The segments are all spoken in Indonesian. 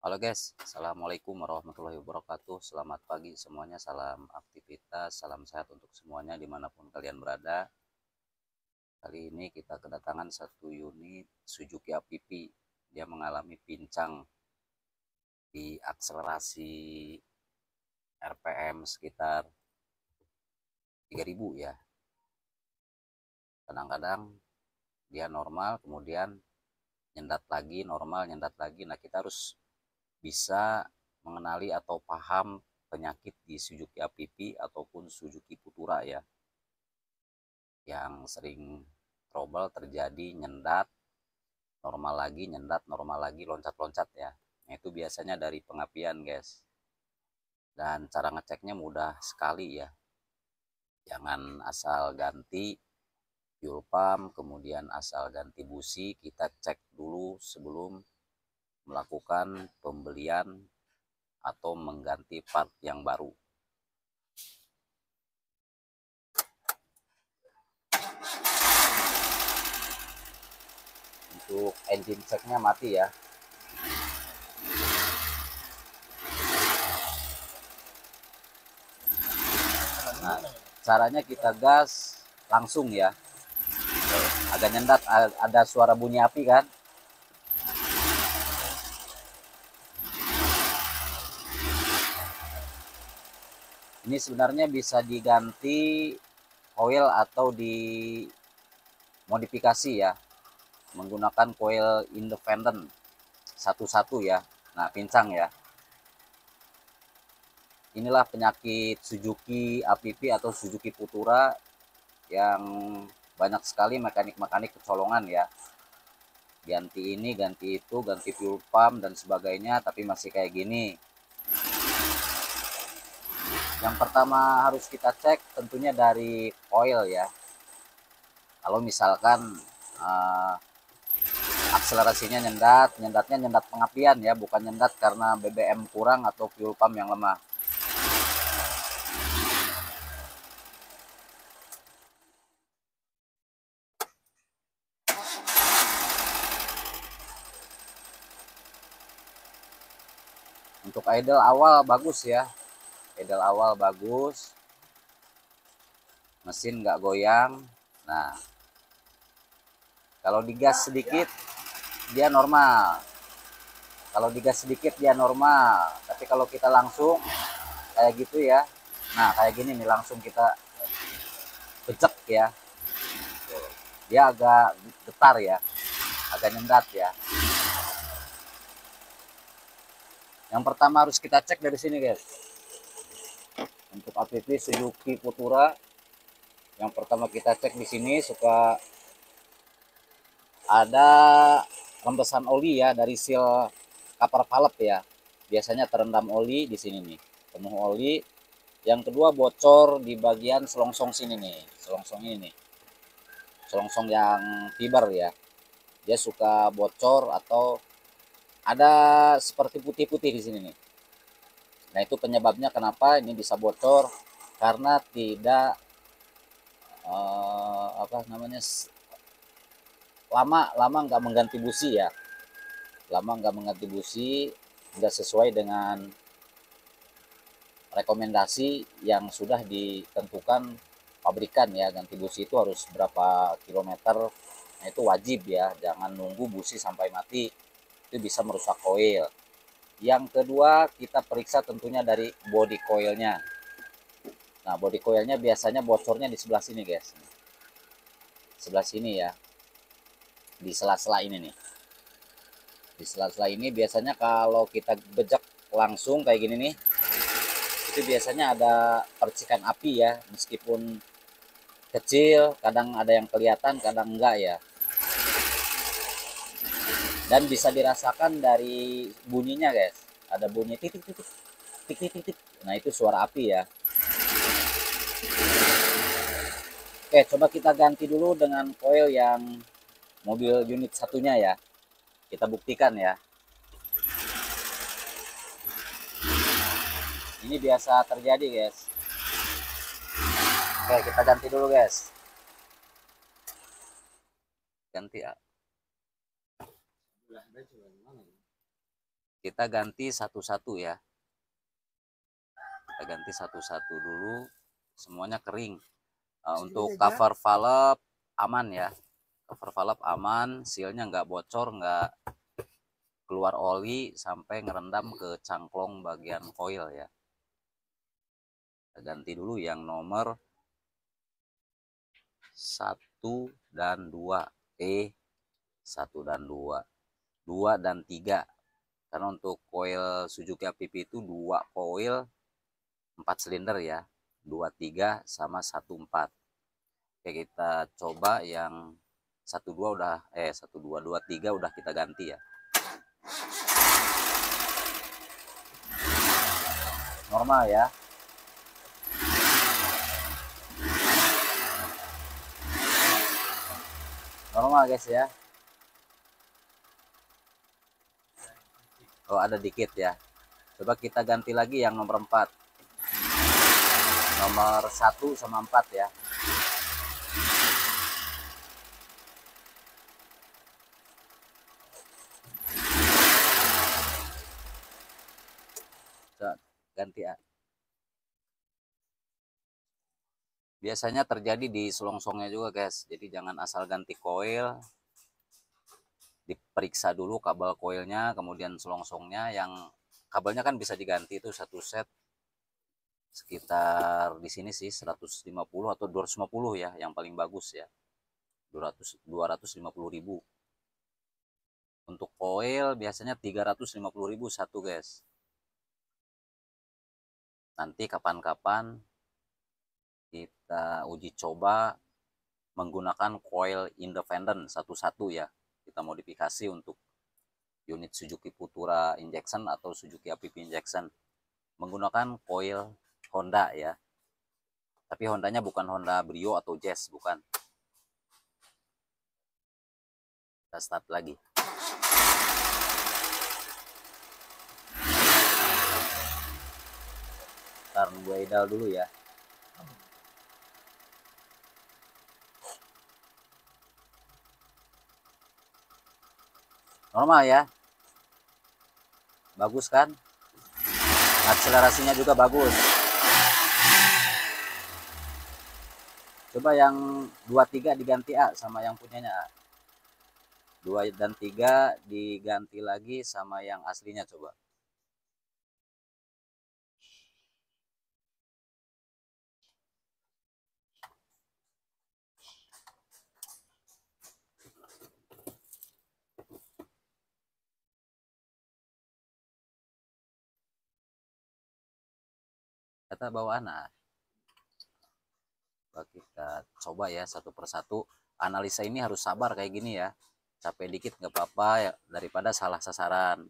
Halo guys, Assalamualaikum warahmatullahi wabarakatuh. Selamat pagi semuanya, salam aktivitas, salam sehat untuk semuanya dimanapun kalian berada. Kali ini kita kedatangan satu unit Suzuki APP. Dia mengalami pincang di akselerasi RPM sekitar 3000 ya. Kadang-kadang dia normal, kemudian nyendat lagi, normal, nyendat lagi. Nah, kita harus bisa mengenali atau paham penyakit di Suzuki APP ataupun Suzuki Futura ya, yang sering trouble terjadi nyendat normal lagi, nyendat normal lagi, loncat-loncat ya. Nah, itu biasanya dari pengapian guys, dan cara ngeceknya mudah sekali ya. Jangan asal ganti fuel pump kemudian asal ganti busi, kita cek dulu sebelum melakukan pembelian atau mengganti part yang baru. Untuk engine checknya mati ya. Nah, caranya kita gas langsung ya. Agak nyendat, ada suara bunyi api kan. Ini sebenarnya bisa diganti coil atau dimodifikasi ya, menggunakan coil independent satu-satu ya. Nah, pincang ya. Inilah penyakit Suzuki APP atau Suzuki Futura yang banyak sekali mekanik-mekanik kecolongan ya. Ganti ini, ganti itu, ganti fuel pump dan sebagainya, tapi masih kayak gini. Yang pertama harus kita cek tentunya dari coil ya. Kalau misalkan akselerasinya nyendat, nyendatnya nyendat pengapian ya, bukan nyendat karena BBM kurang atau fuel pump yang lemah. Untuk idle awal bagus ya, idle awal bagus, mesin nggak goyang. Nah, kalau digas sedikit dia normal, kalau digas sedikit dia normal, tapi kalau kita langsung kayak gitu ya, nah kayak gini nih, langsung kita becek ya, dia agak getar ya, agak nyendat ya. Yang pertama harus kita cek dari sini guys. Untuk APP Suzuki Futura, yang pertama kita cek di sini suka ada rembesan oli ya dari seal cover valve ya. Biasanya terendam oli di sini nih, penuh oli. Yang kedua bocor di bagian selongsong sini nih, selongsong ini nih, selongsong yang fiber ya. Dia suka bocor atau ada seperti putih-putih di sini nih. Nah, itu penyebabnya kenapa ini bisa bocor, karena tidak apa namanya, lama nggak mengganti busi ya, lama nggak mengganti busi, nggak sesuai dengan rekomendasi yang sudah ditentukan pabrikan ya. Ganti busi itu harus berapa kilometer, nah itu wajib ya, jangan nunggu busi sampai mati, itu bisa merusak koil. Yang kedua kita periksa tentunya dari body coilnya. Nah, body coilnya biasanya bocornya di sebelah sini guys, sebelah sini ya, di sela-sela ini nih, di sela-sela ini biasanya kalau kita bejek langsung kayak gini nih, itu biasanya ada percikan api ya, meskipun kecil, kadang ada yang kelihatan kadang enggak ya, dan bisa dirasakan dari bunyinya guys, ada bunyi titik titik titik titik, nah itu suara api ya. Oke, coba kita ganti dulu dengan coil yang mobil unit satunya ya, kita buktikan ya. Ini biasa terjadi guys. Oke, kita ganti dulu guys, ganti ya. kita ganti satu-satu ya. Kita ganti satu-satu dulu, semuanya kering. Untuk cover valve aman ya, cover valve aman, sealnya nggak bocor, nggak keluar oli sampai ngerendam ke cangklong bagian coil ya. Kita ganti dulu yang nomor 1 dan 2, 1 dan 2, 2 dan 3. Karena untuk coil Suzuki APP itu 2 coil 4 silinder ya, 2 3 sama 1 4. Oke, kita coba yang 1 2 udah 1 2 2 3 udah kita ganti ya. Normal ya. Normal guys ya. Oh, ada dikit ya. Coba kita ganti lagi yang nomor 4. Nomor 1 sama 4 ya. Ganti ya. Biasanya terjadi di selongsongnya juga guys, jadi jangan asal ganti coil, diperiksa dulu kabel coilnya, kemudian selongsongnya. Yang kabelnya kan bisa diganti itu satu set sekitar di sini sih 150 atau 250 ya, yang paling bagus ya, 250.000. Untuk coil biasanya 350.000 satu guys. Nanti kapan-kapan kita uji coba menggunakan coil independent satu-satu ya. Kita modifikasi untuk unit Suzuki Futura injection atau Suzuki APP injection menggunakan coil Honda ya. Tapi Hondanya bukan Honda Brio atau Jazz, bukan. Kita start lagi. Turn idle dulu ya. Normal ya. Bagus kan? Akselerasinya juga bagus. Coba yang 2 3 diganti A sama yang punyanya A. 2 dan 3 diganti lagi sama yang aslinya coba. Kata bawaan A. Kita coba ya satu persatu. Analisa ini harus sabar kayak gini ya. Capek dikit nggak apa-apa ya, daripada salah sasaran.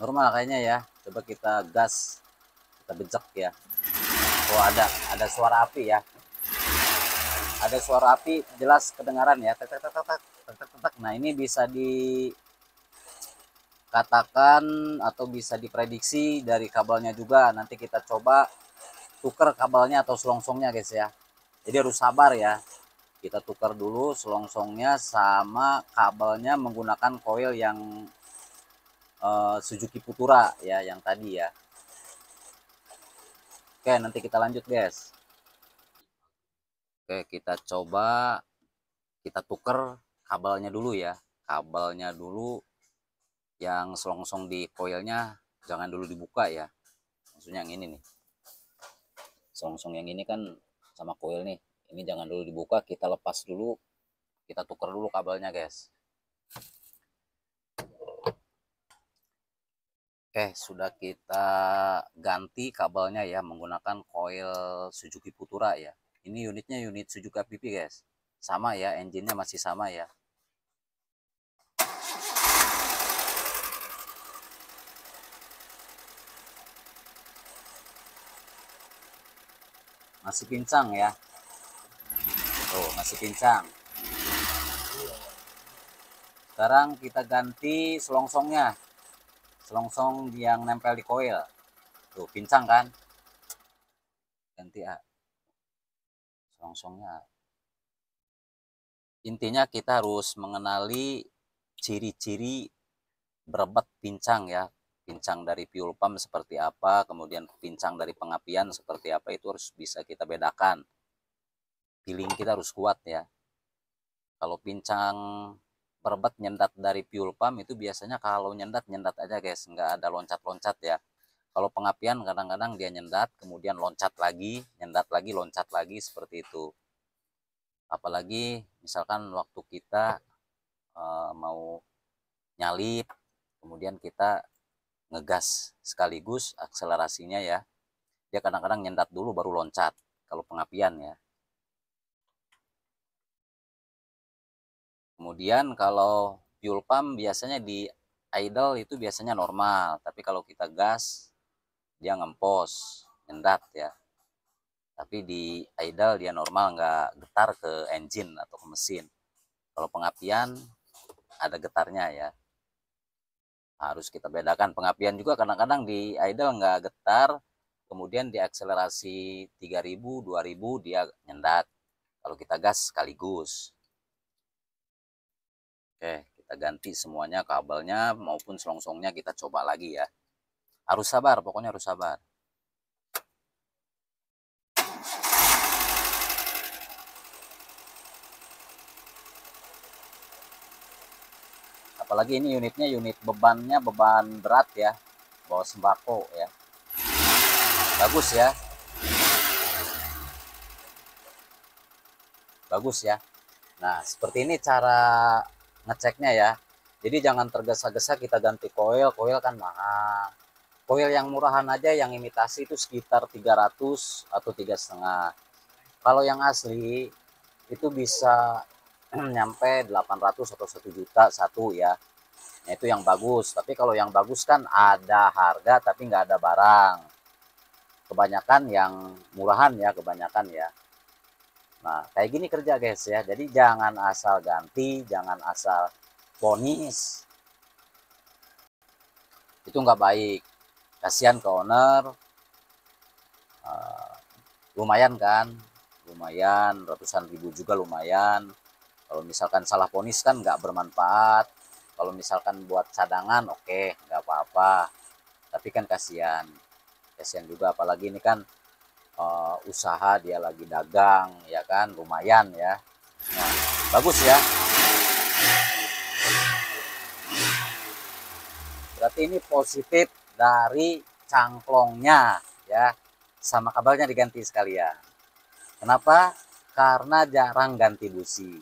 Normal kayaknya ya. Coba kita gas, kita bejek ya. Oh, ada suara api ya. Ada suara api jelas kedengaran ya. Tek tek tek tek tek tek. Nah, ini bisa dikatakan atau bisa diprediksi dari kabelnya juga. Nanti kita coba tuker kabelnya atau selongsongnya guys ya. Jadi harus sabar ya. Kita tukar dulu selongsongnya sama kabelnya menggunakan coil yang Suzuki Futura ya, yang tadi ya. Oke, nanti kita lanjut guys. Oke, kita coba kita tuker kabelnya dulu ya. Kabelnya dulu yang selongsong di coilnya jangan dulu dibuka ya. Maksudnya yang ini nih. Selongsong yang ini kan sama coil nih. Ini jangan dulu dibuka, kita lepas dulu. Kita tuker dulu kabelnya guys. Oke, sudah kita ganti kabelnya ya menggunakan coil Suzuki Futura ya. Ini unitnya unit Suzuki APP guys. Sama ya, engine-nya masih sama ya. Masih pincang ya. Tuh, masih pincang. Kita Sekarang kita ganti selongsongnya, selongsong yang nempel di koil tuh, pincang kan, ganti selongsongnya. Intinya kita harus mengenali ciri-ciri berebet pincang ya, pincang dari fuel pump seperti apa, kemudian pincang dari pengapian seperti apa, itu harus bisa kita bedakan. Feeling kita harus kuat ya. Kalau pincang berebet nyendat dari fuel pump itu biasanya kalau nyendat aja guys, nggak ada loncat-loncat ya. Kalau pengapian kadang-kadang dia nyendat, kemudian loncat lagi, nyendat lagi, loncat lagi, seperti itu. Apalagi misalkan waktu kita mau nyalip, kemudian kita ngegas sekaligus akselerasinya ya, dia kadang-kadang nyendat dulu baru loncat kalau pengapian ya. Kemudian kalau fuel pump biasanya di idle itu biasanya normal, tapi kalau kita gas dia ngempos, nyendat ya. Tapi di idle dia normal, nggak getar ke engine atau ke mesin. Kalau pengapian ada getarnya ya. Harus kita bedakan, pengapian juga kadang-kadang di idle nggak getar, kemudian di akselerasi 3000 2000 dia nyendat. Kalau kita gas sekaligus. Oke, kita ganti semuanya, kabelnya maupun selongsongnya kita coba lagi ya. Harus sabar, pokoknya harus sabar. Apalagi ini unitnya unit bebannya beban berat ya, bawa sembako ya. Bagus ya. Bagus ya. Nah, seperti ini cara ngeceknya ya. Jadi jangan tergesa-gesa kita ganti koil, koil kan mahal. Koil yang murahan aja yang imitasi itu sekitar 300 atau 3,5. Kalau yang asli itu bisa nyampe 800 atau 1 juta satu ya. Nah, itu yang bagus. Tapi kalau yang bagus kan ada harga tapi nggak ada barang. Kebanyakan yang murahan ya, kebanyakan ya. Nah, kayak gini kerja guys ya. Jadi jangan asal ganti, jangan asal ponis. Itu nggak baik. Kasihan ke owner. Lumayan kan? Lumayan, ratusan ribu juga lumayan. Kalau misalkan salah ponis kan nggak bermanfaat. Kalau misalkan buat cadangan oke, nggak apa-apa. Tapi kan kasihan. Kasihan juga, apalagi ini kan usaha, dia lagi dagang ya kan, lumayan ya. Nah, bagus ya. Berarti ini positif dari cangklongnya ya, sama kabelnya diganti sekalian. Kenapa? Karena jarang ganti busi.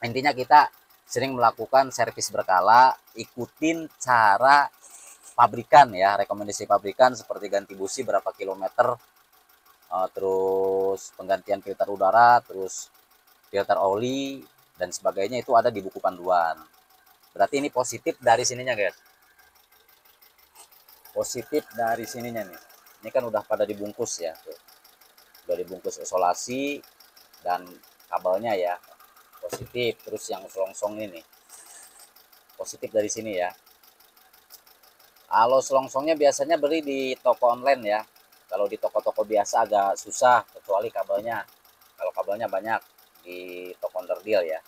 Intinya kita sering melakukan servis berkala, ikutin cara pabrikan ya, rekomendasi pabrikan seperti ganti busi berapa kilometer, terus penggantian filter udara, terus filter oli dan sebagainya, itu ada di buku panduan. Berarti ini positif dari sininya guys. Positif dari sininya nih. Ini kan udah pada dibungkus ya. Tuh. Udah dibungkus isolasi dan kabelnya ya. Positif. Terus yang selongsong ini nih. Positif dari sini ya. Kalau selongsongnya biasanya beli di toko online ya. Kalau di toko-toko biasa agak susah, kecuali kabelnya. Kalau kabelnya banyak di toko onderdil ya.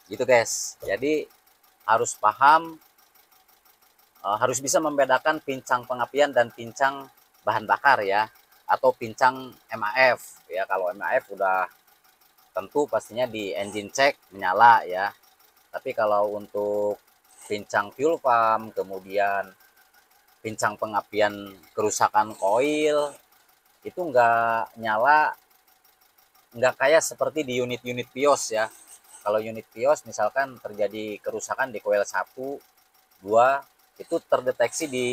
Gitu guys. Jadi harus paham, harus bisa membedakan pincang pengapian dan pincang bahan bakar ya, atau pincang MAF ya. Kalau MAF udah tentu pastinya di engine check menyala ya. Tapi kalau untuk pincang fuel pump, kemudian pincang pengapian kerusakan koil, itu nggak nyala, nggak kayak seperti di unit-unit Vios ya. Kalau unit Vios misalkan terjadi kerusakan di koil 1, 2, itu terdeteksi di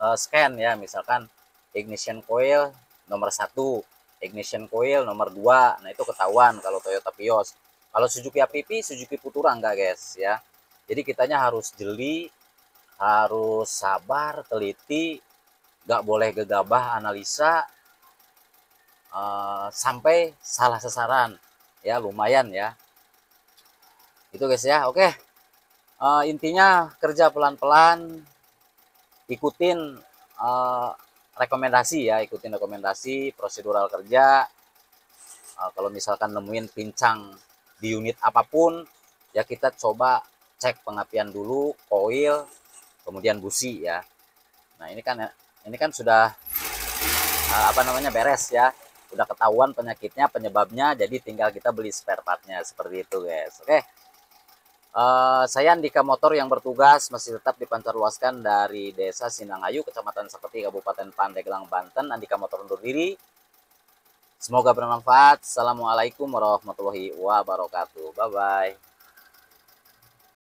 scan ya, misalkan ignition coil nomor 1, ignition coil nomor 2. Nah, itu ketahuan kalau Toyota Vios. Kalau Suzuki APP, Suzuki Futura enggak guys ya. Jadi kitanya harus jeli, harus sabar, teliti, nggak boleh gegabah analisa sampai salah sasaran ya, lumayan ya. Itu guys ya. Oke. Intinya kerja pelan-pelan, ikutin uh, rekomendasi ya, ikutin rekomendasi prosedural kerja. Kalau misalkan nemuin pincang di unit apapun, ya kita coba cek pengapian dulu, koil, kemudian busi ya. Nah ini kan sudah apa namanya beres ya, udah ketahuan penyakitnya, penyebabnya, jadi tinggal kita beli spare partnya seperti itu guys. Oke. Saya Andika Motor yang bertugas masih tetap dipancarluaskan dari Desa Sinangayu, Kecamatan Sepeti, Kabupaten Pandeglang, Banten. Andika Motor undur diri. Semoga bermanfaat. Assalamualaikum warahmatullahi wabarakatuh. Bye-bye.